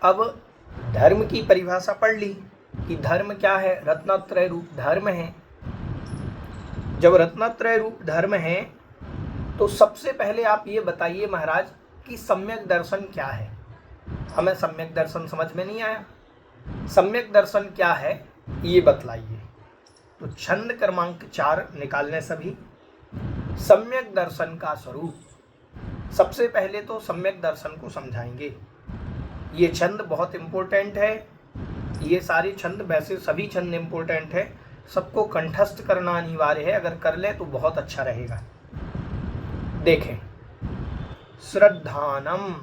अब धर्म की परिभाषा पढ़ ली कि धर्म क्या है, रत्नत्रय रूप धर्म है। जब रत्नत्रय रूप धर्म है तो सबसे पहले आप ये बताइए महाराज कि सम्यक दर्शन क्या है। हमें सम्यक दर्शन समझ में नहीं आया। सम्यक दर्शन क्या है ये बतलाइए। तो छंद क्रमांक 4 निकालने सभी। सम्यक दर्शन का स्वरूप, सबसे पहले तो सम्यक दर्शन को समझाएंगे। ये छंद बहुत इंपॉर्टेंट है। ये सारे छंद, वैसे सभी छंद इंपॉर्टेंट है, सबको कंठस्थ करना अनिवार्य है। अगर कर ले तो बहुत अच्छा रहेगा। देखें, श्रद्धानम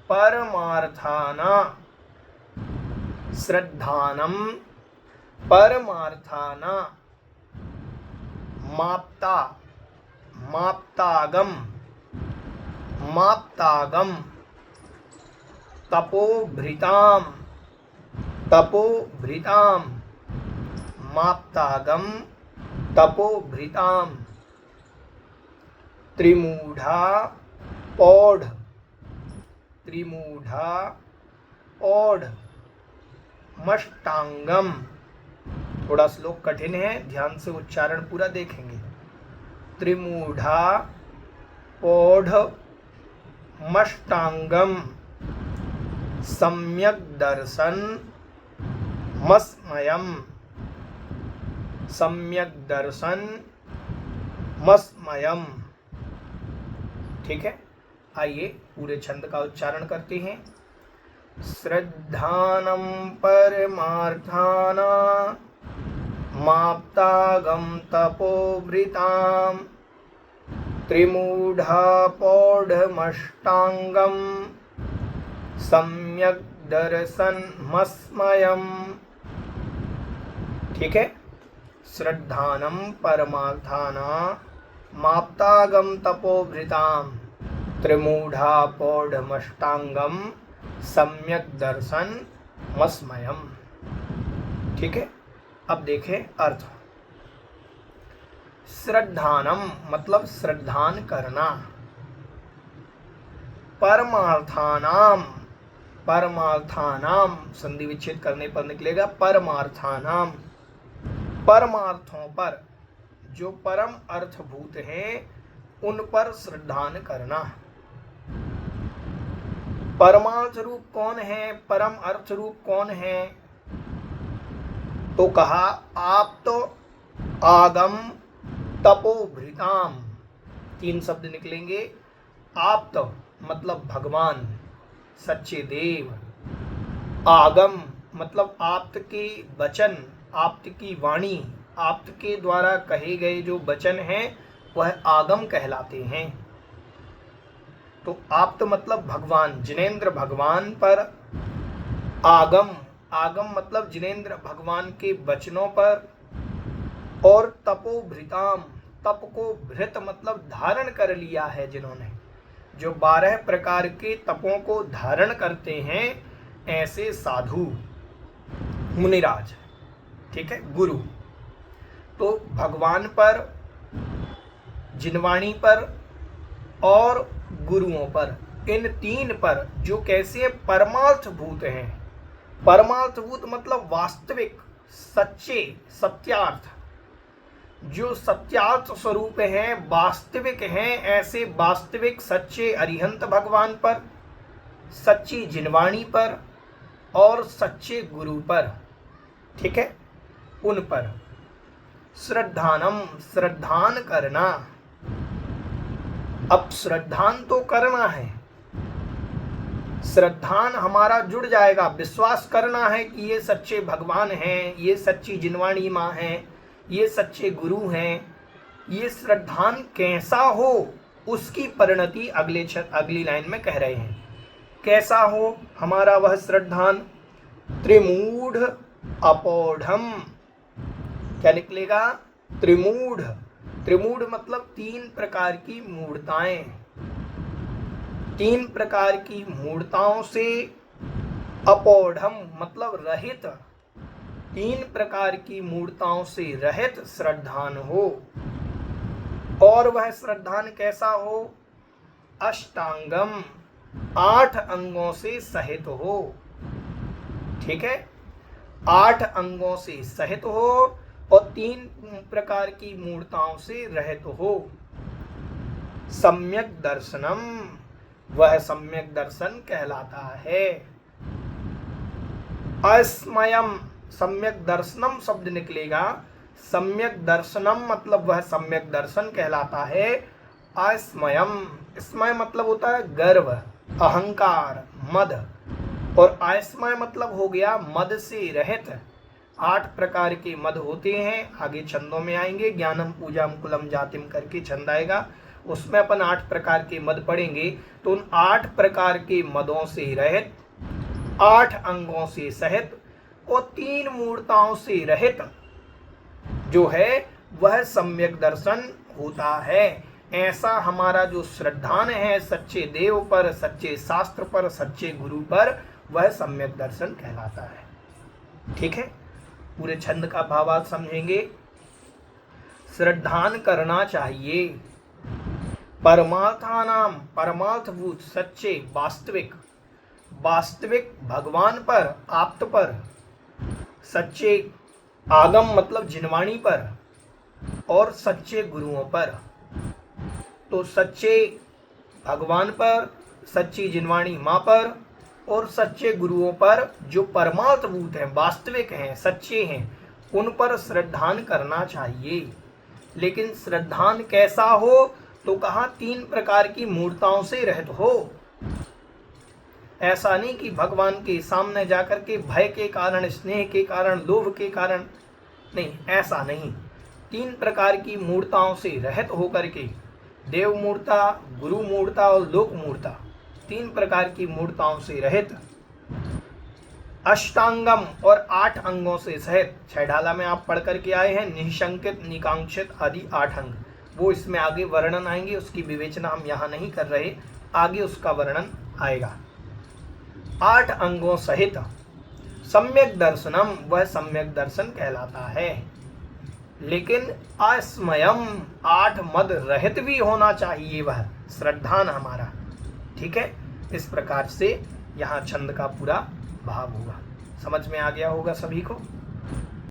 परमार्थाना, श्रद्धानम परमार्थाना, माप्ता माप्तागम माप्तागम, तपोभृताम तपोभृताम, माप्तागम तपोभृताम, त्रिमूढ़ा पौढ़ त्रिमूढ़ा पौढ़, मष्टांगम। थोड़ा श्लोक कठिन है, ध्यान से उच्चारण पूरा देखेंगे। त्रिमूढ़ा पौढ़ मष्टांगम, सम्यक दर्शन मस्मयम, सम्यक दर्शन मस्मयम। ठीक है, आइए पूरे छंद का उच्चारण करते हैं। श्रद्धानम परमार्थाना, माप्तागम तपोभृताम, त्रिमूढ़ा पौढ़मष्टांगम, सम्यक दर्शन मस्मयम। ठीक है, श्रद्धानम परमार्थाना, माप्तागम तपोभृताम, त्रिमूढ़ा पौढ़मष्टांगम, सम्यक दर्शन मस्मयम। ठीक है, अब देखें अर्थ। श्रद्धानम मतलब श्रद्धान करना। परमार्थानाम, परमार्थानाम संधि विच्छेद करने पर निकलेगा परमार्थानाम, परमार्थों पर, जो परम अर्थभूत हैं उन पर श्रद्धान करना। परमार्थ रूप कौन है, परम अर्थ रूप कौन है? तो कहा आप तो आगम तपोभृताम, 3 शब्द निकलेंगे। आप तो मतलब भगवान, सच्चे देव। आगम मतलब आप्त के वचन, आप्त की वाणी, आप्त के द्वारा कहे गए जो वचन हैं वह आगम कहलाते हैं। तो आप्त मतलब भगवान, जिनेंद्र भगवान पर आगम, आगम मतलब जिनेंद्र भगवान के वचनों पर। और तपोभृताम, तप को भृत मतलब धारण कर लिया है जिन्होंने, जो 12 प्रकार के तपों को धारण करते हैं, ऐसे साधु मुनिराज। ठीक है, गुरु। तो भगवान पर, जिनवाणी पर और गुरुओं पर, इन 3 पर जो कैसे परमार्थ भूत हैं। परमार्थ भूत मतलब वास्तविक, सच्चे, सत्यार्थ, जो सत्यार्थ स्वरूप हैं, वास्तविक हैं, ऐसे वास्तविक सच्चे अरिहंत भगवान पर, सच्ची जिनवाणी पर और सच्चे गुरु पर। ठीक है, उन पर श्रद्धानम श्रद्धान करना। अब श्रद्धान तो करना है, श्रद्धान हमारा जुड़ जाएगा, विश्वास करना है कि ये सच्चे भगवान हैं, ये सच्ची जिनवाणी माँ हैं, ये सच्चे गुरु हैं। ये श्रद्धान कैसा हो उसकी परिणति अगली लाइन में कह रहे हैं। कैसा हो हमारा वह श्रद्धान? त्रिमूढ़ अपौढ़म, क्या निकलेगा? त्रिमूढ़। त्रिमूढ़ मतलब 3 प्रकार की मूढ़ताएं, 3 प्रकार की मूढ़ताओं से अपौढ़म मतलब रहित, 3 प्रकार की मूढ़ताओं से रहित श्रद्धान हो। और वह श्रद्धान कैसा हो? अष्टांगम, 8 अंगों से सहित हो। ठीक है, 8 अंगों से सहित हो और 3 प्रकार की मूर्ताओं से रहित हो। सम्यक दर्शनम, वह सम्यक दर्शन कहलाता है। अस्मयम, सम्यक दर्शनम शब्द निकलेगा। सम्यक दर्शनम मतलब वह सम्यक दर्शन कहलाता है। अस्मयम, स्मय मतलब होता है गर्व, अहंकार, मद, और अस्मय मतलब हो गया मद से रहित। 8 प्रकार के मद होते हैं, आगे छंदों में आएंगे। ज्ञानम पूजाम कुलम जातिम करके छंद आएगा, उसमें अपन 8 प्रकार के मद पढ़ेंगे। तो उन 8 प्रकार के मदों से रहित, 8 अंगों से सहित और 3 मूर्ताओं से रहित जो है वह सम्यक दर्शन होता है। ऐसा हमारा जो श्रद्धान है सच्चे देव पर, सच्चे शास्त्र पर, सच्चे गुरु पर, वह सम्यक दर्शन कहलाता है। ठीक है, पूरे छंद का भावार्थ समझेंगे। श्रद्धान करना चाहिए परमार्थानाम, परमार्थभूत, सच्चे, वास्तविक, वास्तविक भगवान पर, आप्त पर, सच्चे आगम मतलब जिनवाणी पर, और सच्चे गुरुओं पर। तो सच्चे भगवान पर, सच्ची जिनवाणी माँ पर और सच्चे गुरुओं पर जो परमार्थभूत हैं, वास्तविक हैं, सच्चे हैं, उन पर श्रद्धान करना चाहिए। लेकिन श्रद्धान कैसा हो? तो कहा 3 प्रकार की मूर्ताओं से रहित हो। ऐसा नहीं कि भगवान के सामने जाकर के भय के कारण, स्नेह के कारण, लोभ के कारण, नहीं, ऐसा नहीं। 3 प्रकार की मूर्ताओं से रहित होकर के, देव मूर्ता, गुरु मूर्ता और लोक मूर्ता, 3 प्रकार की मूर्ताओं से रहित, अष्टांगम और 8 अंगों से सहित। छहडाला में आप पढ़ करके आए हैं, निशंकित, निकांक्षित आदि 8 अंग, वो इसमें आगे वर्णन आएंगे, उसकी विवेचना हम यहाँ नहीं कर रहे, आगे उसका वर्णन आएगा। 8 अंगों सहित सम्यक दर्शनम, वह सम्यक दर्शन कहलाता है। लेकिन अस्मयम, 8 मद रहित भी होना चाहिए वह श्रद्धान हमारा। ठीक है, इस प्रकार से यहाँ छंद का पूरा भाव होगा। समझ में आ गया होगा सभी को।